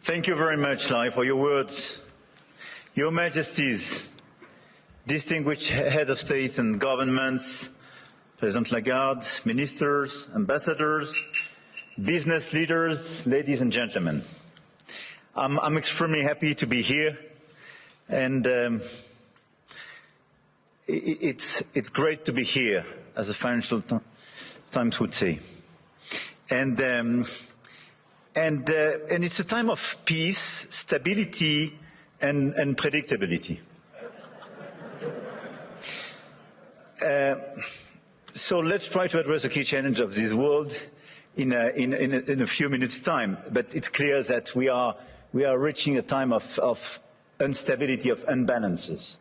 Thank you very much, Lai, for your words. Your Majesties, distinguished heads of state and governments, President Lagarde, ministers, ambassadors, business leaders, ladies and gentlemen. I'm extremely happy to be here, and it's great to be here, as the Financial Times would say. And it's a time of peace, stability, and predictability. So let's try to address the key challenge of this world in a few minutes' time. But it's clear that we are reaching a time of instability, of imbalances,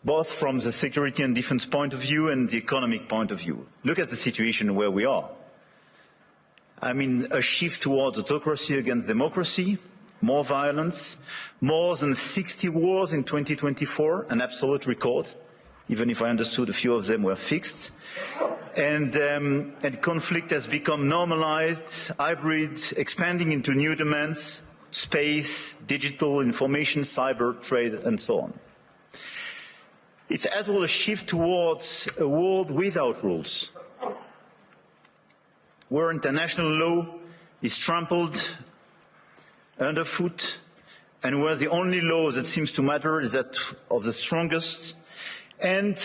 both from the security and defense point of view and the economic point of view. Look at the situation where we are. I mean, a shift towards autocracy against democracy, more violence, more than 60 wars in 2024, an absolute record, even if I understood a few of them were fixed. And conflict has become normalized, hybrid, expanding into new domains, space, digital, information, cyber, trade, and so on. It's as well a shift towards a world without rules, where international law is trampled underfoot, and where the only law that seems to matter is that of the strongest, and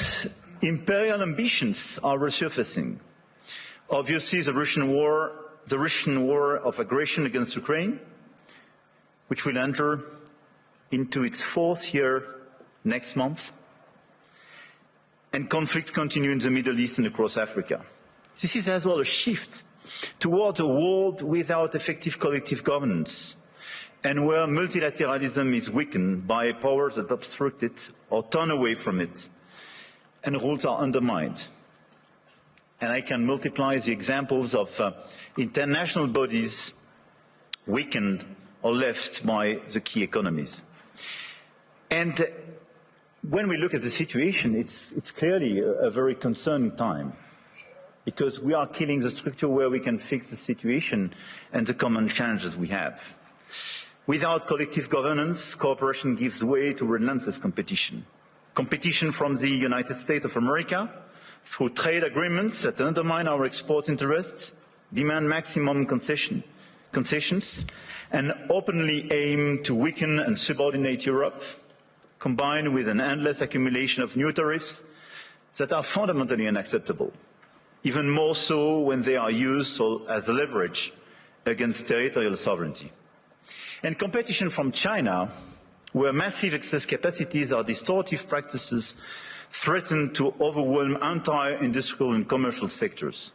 imperial ambitions are resurfacing. Obviously, the Russian war of aggression against Ukraine, which will enter into its 4th year next month, and conflicts continue in the Middle East and across Africa. This is as well a shift toward a world without effective collective governance, and where multilateralism is weakened by powers that obstruct it or turn away from it, and rules are undermined. And I can multiply the examples of international bodies weakened or left by the key economies. And when we look at the situation, it's clearly a very concerning time, because we are killing the structure where we can fix the situation and the common challenges we have. Without collective governance, cooperation gives way to relentless competition. Competition from the United States of America through trade agreements that undermine our export interests, demand maximum concessions, and openly aim to weaken and subordinate Europe, combined with an endless accumulation of new tariffs that are fundamentally unacceptable, even more so when they are used as leverage against territorial sovereignty. And competition from China, where massive excess capacities or distortive practices threaten to overwhelm entire industrial and commercial sectors.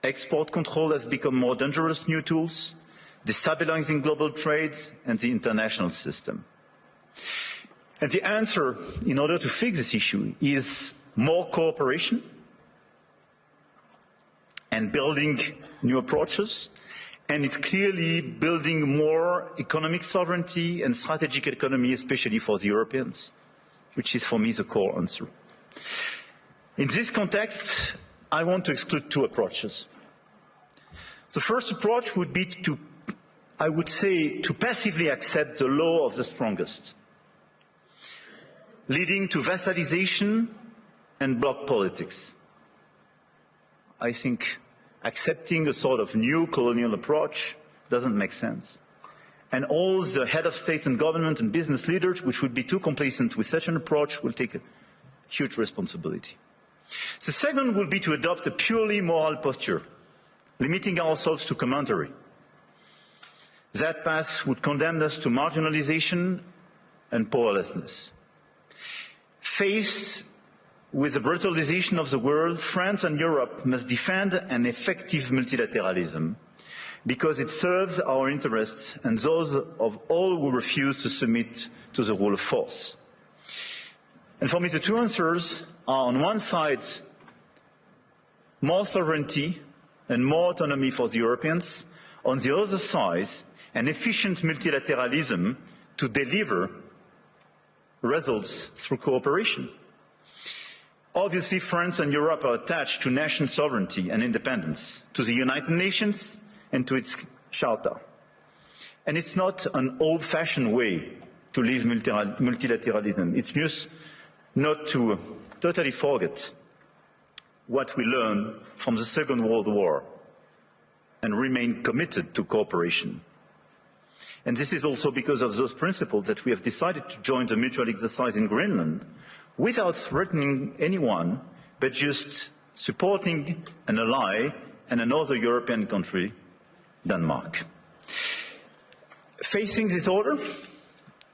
Export control has become more dangerous new tools, destabilizing global trade and the international system. And the answer, in order to fix this issue, is more cooperation and building new approaches. And it's clearly building more economic sovereignty and strategic autonomy, especially for the Europeans, which is for me the core answer. In this context, I want to exclude 2 approaches. The first approach would be to, I would say, to passively accept the law of the strongest, leading to vassalization and bloc politics. I think accepting a sort of new colonial approach doesn't make sense. And all the head of state and government and business leaders, which would be too complacent with such an approach, will take a huge responsibility. The second will be to adopt a purely moral posture, limiting ourselves to commentary. That path would condemn us to marginalization and powerlessness. Faced with the brutalization of the world, France and Europe must defend an effective multilateralism, because it serves our interests and those of all who refuse to submit to the rule of force. And for me, the 2 answers are, on one side, more sovereignty and more autonomy for the Europeans, on the other side, an efficient multilateralism to deliver results through cooperation. Obviously, France and Europe are attached to national sovereignty and independence, to the United Nations and to its Charter. And it's not an old-fashioned way to live multilateralism. It's just not to totally forget what we learned from the Second World War and remain committed to cooperation. And this is also because of those principles that we have decided to join the mutual exercise in Greenland without threatening anyone, but just supporting an ally and another European country, Denmark. Facing this order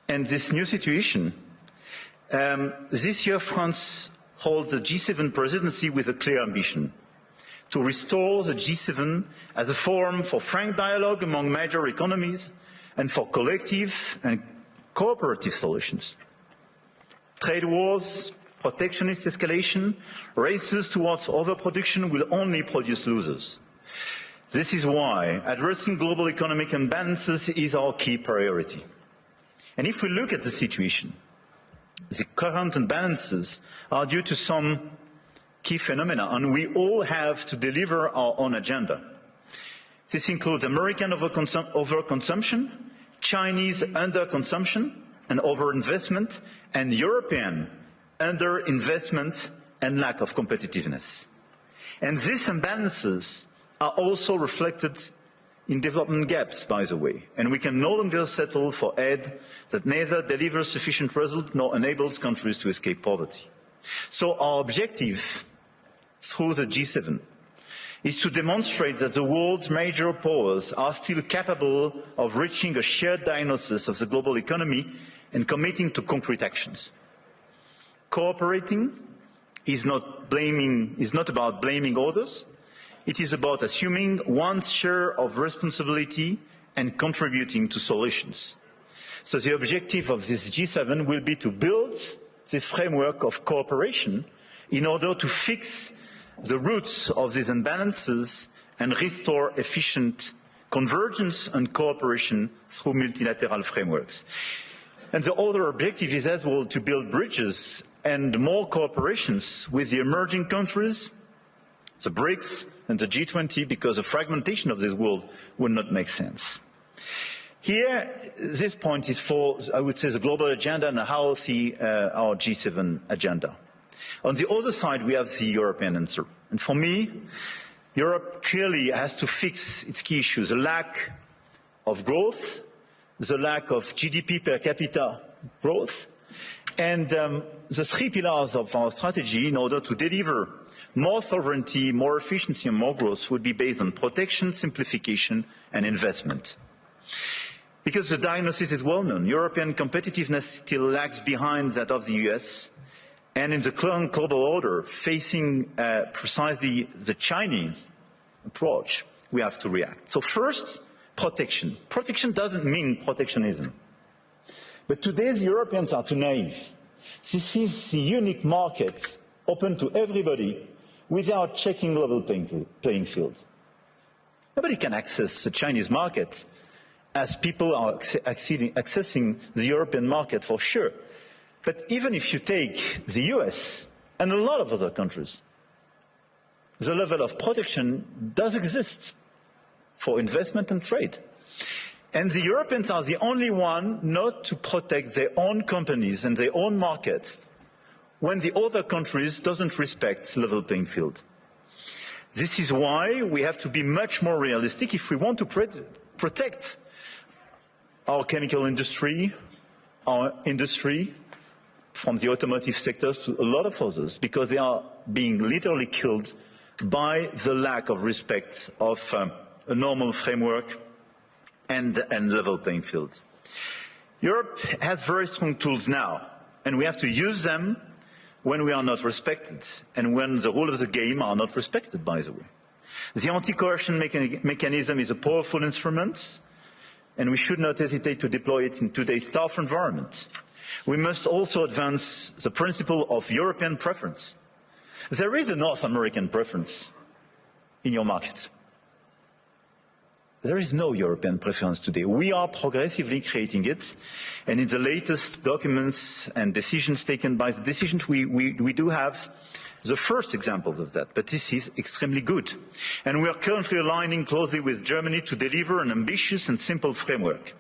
and this new situation, this year France holds the G7 presidency with a clear ambition to restore the G7 as a forum for frank dialogue among major economies and for collective and cooperative solutions. Trade wars, protectionist escalation, races towards overproduction will only produce losers. This is why addressing global economic imbalances is our key priority. And if we look at the situation, the current imbalances are due to some key phenomena, and we all have to deliver our own agenda. This includes American overconsumption, Chinese underconsumption and overinvestment, and European underinvestment and lack of competitiveness. And these imbalances are also reflected in development gaps, by the way, and we can no longer settle for aid that neither delivers sufficient results nor enables countries to escape poverty. So our objective through the G7 is to demonstrate that the world's major powers are still capable of reaching a shared diagnosis of the global economy and committing to concrete actions. Cooperating is not about blaming others. It is about assuming one's share of responsibility and contributing to solutions. So the objective of this G7 will be to build this framework of cooperation in order to fix the roots of these imbalances and restore efficient convergence and cooperation through multilateral frameworks. And the other objective is as well to build bridges and more cooperations with the emerging countries, the BRICS and the G20, because the fragmentation of this world would not make sense. Here, this point is for, I would say, the global agenda and how our G7 agenda. On the other side, we have the European answer. And for me, Europe clearly has to fix its key issues: the lack of growth, the lack of GDP per capita growth, and the three pillars of our strategy in order to deliver more sovereignty, more efficiency and more growth would be based on protection, simplification and investment. Because the diagnosis is well known, European competitiveness still lags behind that of the US, and in the current global order, facing precisely the Chinese approach, we have to react. So first, protection. Protection doesn't mean protectionism. But today's Europeans are too naive. This is the unique market open to everybody without checking level playing field. Nobody can access the Chinese market as people are accessing the European market for sure. But even if you take the US and a lot of other countries, the level of protection does exist for investment and trade. And the Europeans are the only one not to protect their own companies and their own markets when the other countries don't respect level playing field. This is why we have to be much more realistic if we want to protect our chemical industry, our industry, from the automotive sectors to a lot of others, because they are being literally killed by the lack of respect of a normal framework and level playing field. Europe has very strong tools now, and we have to use them when we are not respected and when the rules of the game are not respected, by the way. The anti-coercion mechanism is a powerful instrument, and we should not hesitate to deploy it in today's tough environment. We must also advance the principle of European preference. There is a North American preference in your market. There is no European preference today. We are progressively creating it, and in the latest documents and decisions taken by the decisions, we do have the first examples of that, but this is extremely good. And we are currently aligning closely with Germany to deliver an ambitious and simple framework.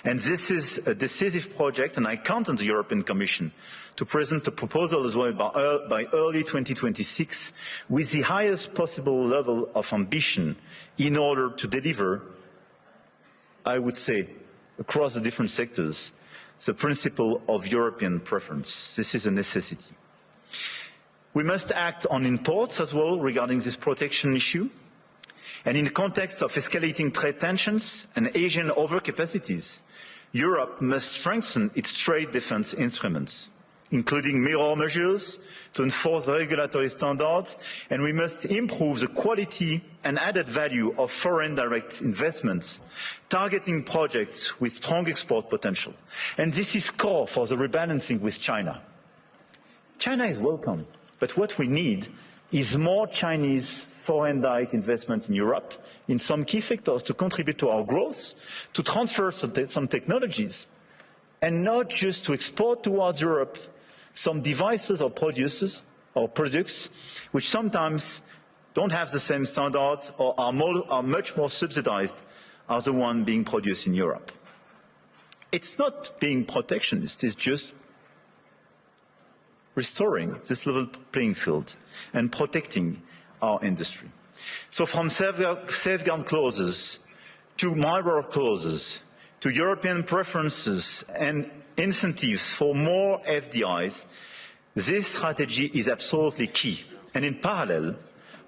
And this is a decisive project, and I count on the European Commission to present a proposal as well by early 2026 with the highest possible level of ambition in order to deliver, I would say, across the different sectors, the principle of European preference. This is a necessity. We must act on imports as well regarding this protection issue. And in the context of escalating trade tensions and Asian overcapacities, Europe must strengthen its trade defense instruments, including mirror measures to enforce regulatory standards, and we must improve the quality and added value of foreign direct investments, targeting projects with strong export potential. And this is core for the rebalancing with China. China is welcome, but what we need is more Chinese foreign direct investment in Europe, in some key sectors, to contribute to our growth, to transfer some technologies, and not just to export towards Europe some devices or products which sometimes don't have the same standards or are much more subsidized as the one being produced in Europe. It's not being protectionist, it's just restoring this level playing field and protecting our industry. So from safeguard clauses to mirror clauses to European preferences and incentives for more FDIs, this strategy is absolutely key. And in parallel,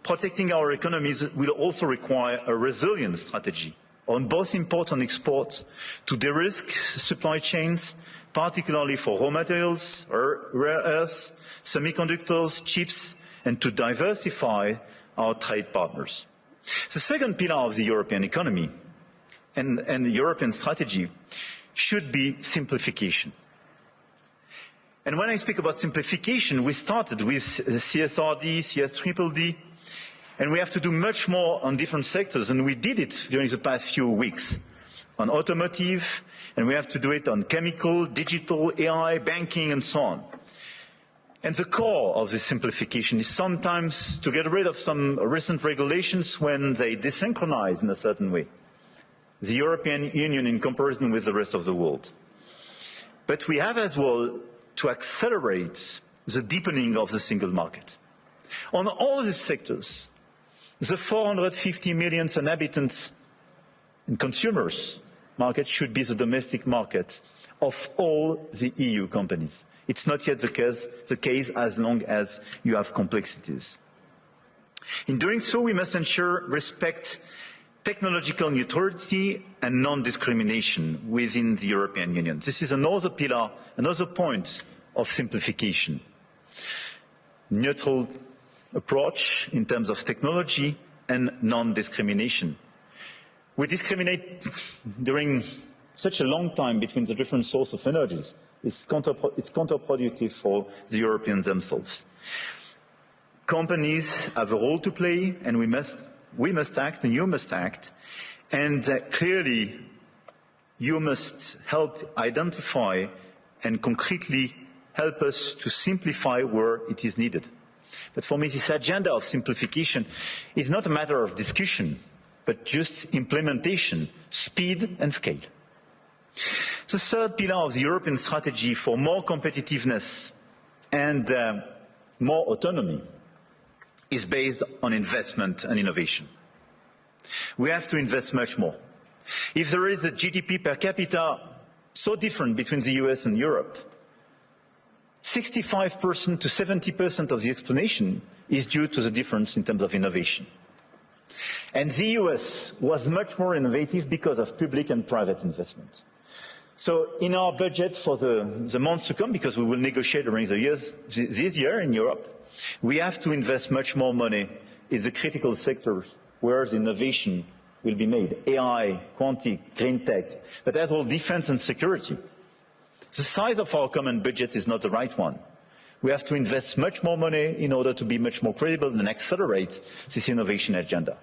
protecting our economies will also require a resilient strategy on both imports and exports to de-risk supply chains, particularly for raw materials, rare earths, semiconductors, chips, and to diversify our trade partners. The second pillar of the European economy and the European strategy should be simplification. And when I speak about simplification, we started with CSRD, CSDDD, and we have to do much more on different sectors, and we did it during the past few weeks on automotive, and we have to do it on chemical, digital, AI, banking, and so on. And the core of this simplification is sometimes to get rid of some recent regulations when they desynchronize in a certain way the European Union in comparison with the rest of the world. But we have as well to accelerate the deepening of the single market. On all these sectors, the 450 million inhabitants and consumers market should be the domestic market of all the EU companies. It's not yet the case as long as you have complexities. In doing so, we must ensure respect, technological neutrality and non-discrimination within the European Union. This is another pillar, another point of simplification. Neutral approach in terms of technology and non-discrimination. We discriminate during such a long time between the different sources of energies. It's counterproductive for the Europeans themselves. Companies have a role to play, and we must act, and you must act. And clearly, you must help identify and concretely help us to simplify where it is needed. But for me, this agenda of simplification is not a matter of discussion, but just implementation, speed and scale. The third pillar of the European strategy for more competitiveness and more autonomy is based on investment and innovation. We have to invest much more. If there is a GDP per capita so different between the US and Europe, 65% to 70% of the explanation is due to the difference in terms of innovation. And the US was much more innovative because of public and private investment. So in our budget for the months to come, because we will negotiate during the years, this year in Europe, we have to invest much more money in the critical sectors where the innovation will be made. AI, quantum, green tech, but as well defense and security. The size of our common budget is not the right one. We have to invest much more money in order to be much more credible and accelerate this innovation agenda.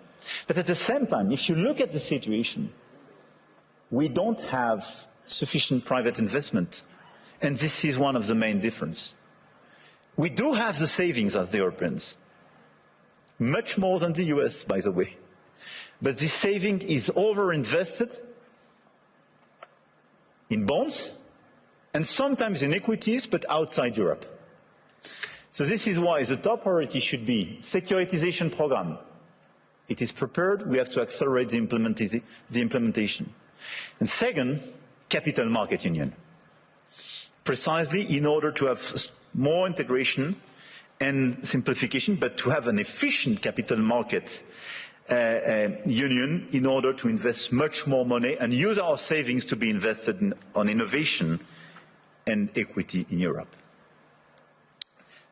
But at the same time, if you look at the situation, we don't have sufficient private investment, and this is one of the main differences. We do have the savings as the Europeans, much more than the US, by the way, but this saving is overinvested in bonds, and sometimes in equities, but outside Europe. So this is why the top priority should be securitization program. It is prepared, we have to accelerate the implementation. And second, capital market union. Precisely in order to have more integration and simplification, but to have an efficient capital market union in order to invest much more money and use our savings to be invested on innovation and equity in Europe.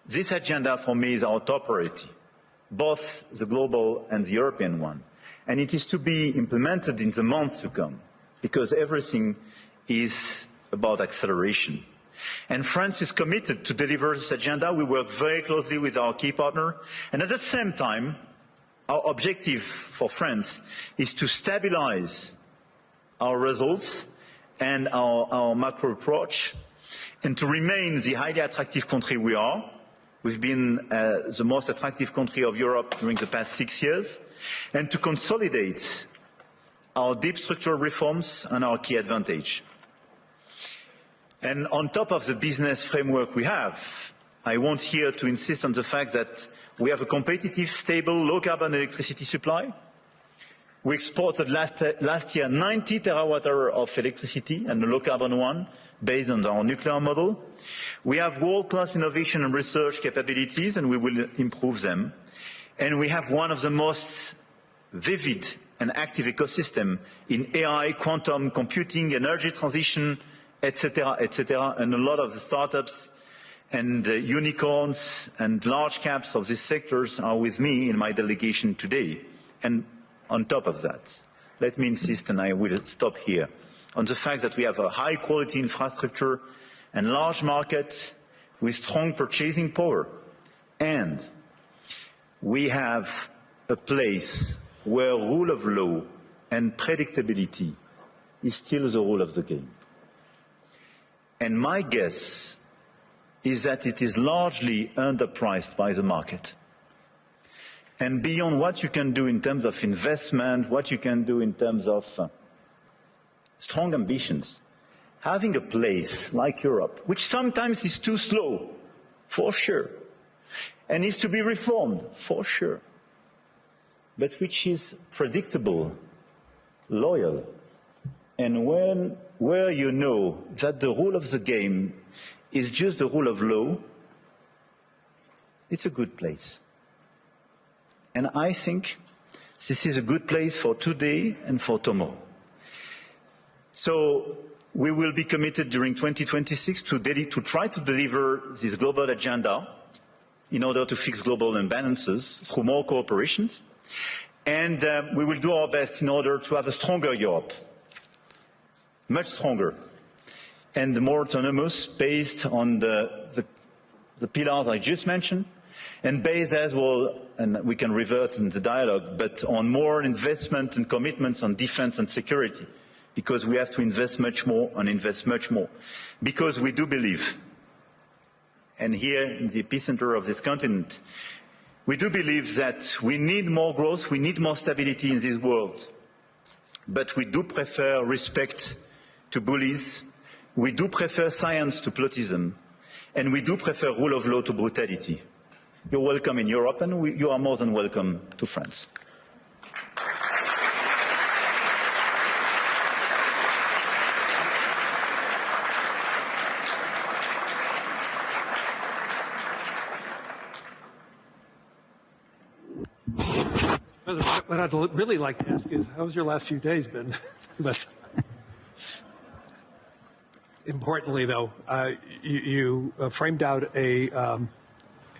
This agenda for me is our top priority, both the global and the European one. And it is to be implemented in the months to come, because everything is about acceleration. And France is committed to deliver this agenda. We work very closely with our key partner. And at the same time, our objective for France is to stabilize our results and our macro approach, and to remain the highly attractive country we are. We've been the most attractive country of Europe during the past 6 years, and to consolidate our deep structural reforms and our key advantage. And on top of the business framework we have, I want here to insist on the fact that we have a competitive, stable, low-carbon electricity supply. We exported last year 90 terawatt-hours of electricity, and a low-carbon one, based on our nuclear model. We have world-class innovation and research capabilities, and we will improve them. And we have one of the most vivid and active ecosystem in AI, quantum computing, energy transition, etc., and a lot of the startups and unicorns and large caps of these sectors are with me in my delegation today. And on top of that, let me insist, and I will stop here, on the fact that we have a high-quality infrastructure and large market with strong purchasing power. And we have a place where rule of law and predictability is still the rule of the game. And my guess is that it is largely underpriced by the market. And beyond what you can do in terms of investment, what you can do in terms of strong ambitions, having a place like Europe, which sometimes is too slow, for sure, and needs to be reformed, for sure, but which is predictable, loyal, and where you know that the rule of the game is just the rule of law, it's a good place. And I think this is a good place for today and for tomorrow. So we will be committed during 2026 to try to deliver this global agenda in order to fix global imbalances through more cooperations. And we will do our best in order to have a stronger Europe, much stronger, and more autonomous, based on the pillars I just mentioned, and based as well, and we can revert in the dialogue, but on more investment and commitments on defense and security, because we have to invest much more and invest much more. Because we do believe, and here in the epicenter of this continent, we do believe that we need more growth, we need more stability in this world, but we do prefer respect to bullies, we do prefer science to plotism, and we do prefer rule of law to brutality. You're welcome in Europe, and you are more than welcome to France. What I'd really like to ask you is, how's your last few days been? But importantly, though, you framed out an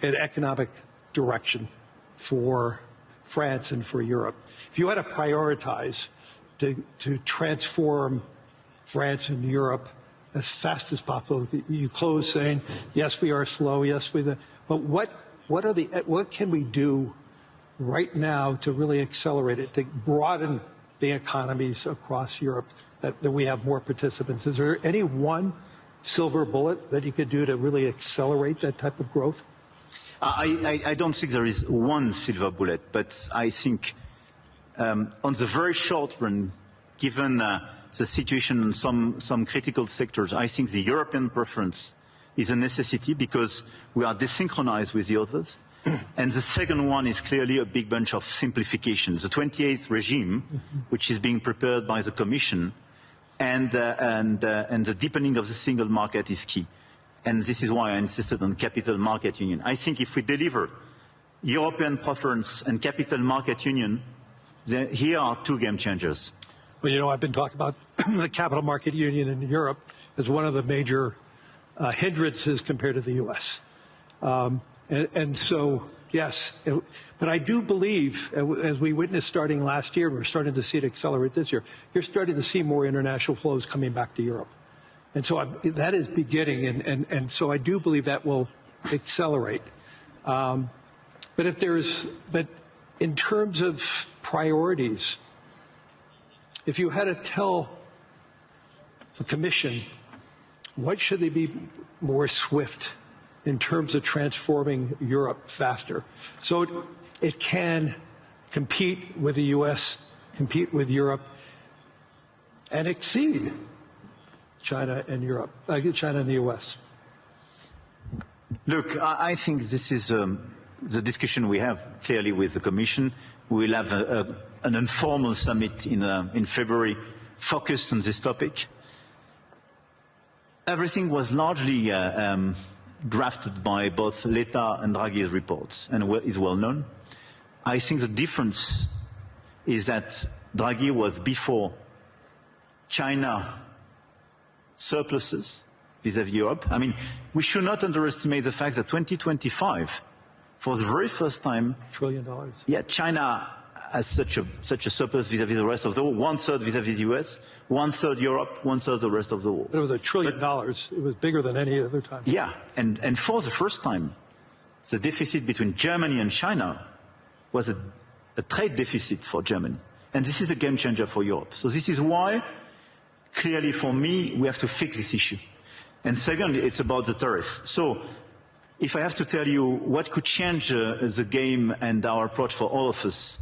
economic direction for France and for Europe. If you had to prioritize to transform France and Europe as fast as possible, you close saying, yes, we are slow, yes, but what can we do right now to really accelerate it, to broaden the economies across Europe, that we have more participants? Is there any one silver bullet that you could do to really accelerate that type of growth? I don't think there is one silver bullet, but I think on the very short run, given the situation in some critical sectors, I think the European preference is a necessity because we are desynchronized with the others. And the second one is clearly a big bunch of simplification. The 28th regime, which is being prepared by the Commission, and the deepening of the single market is key. And this is why I insisted on capital market union. I think if we deliver European preference and capital market union, here are two game changers. Well, you know, I've been talking about the capital market union in Europe as one of the major hindrances compared to the U.S. And so, yes, but I do believe, as we witnessed starting last year, we're starting to see it accelerate this year, you're starting to see more international flows coming back to Europe. And so that is beginning, and so I do believe that will accelerate. But in terms of priorities, if you had to tell the Commission, what should they be more swift in terms of transforming Europe faster so it can compete with the U.S., compete with Europe, and exceed China and Europe, China and the U.S.? Look, I think this is the discussion we have clearly with the Commission. We will have an informal summit in February focused on this topic. Everything was largely drafted by both Letta and Draghi's reports and is well known. I think the difference is that Draghi was before China surpluses vis-à-vis Europe. I mean, we should not underestimate the fact that 2025, for the very first time, $1 trillion. Yeah, China has such a surplus vis-à-vis the rest of the world, 1/3 vis-à-vis the US, 1/3 Europe, 1/3 the rest of the world. But it was $1 trillion. It was bigger than any other time. Yeah, and for the first time, the deficit between Germany and China was a trade deficit for Germany. And this is a game changer for Europe. So this is why, clearly for me, we have to fix this issue. And second, it's about the tariffs. So if I have to tell you what could change the game and our approach for all of us,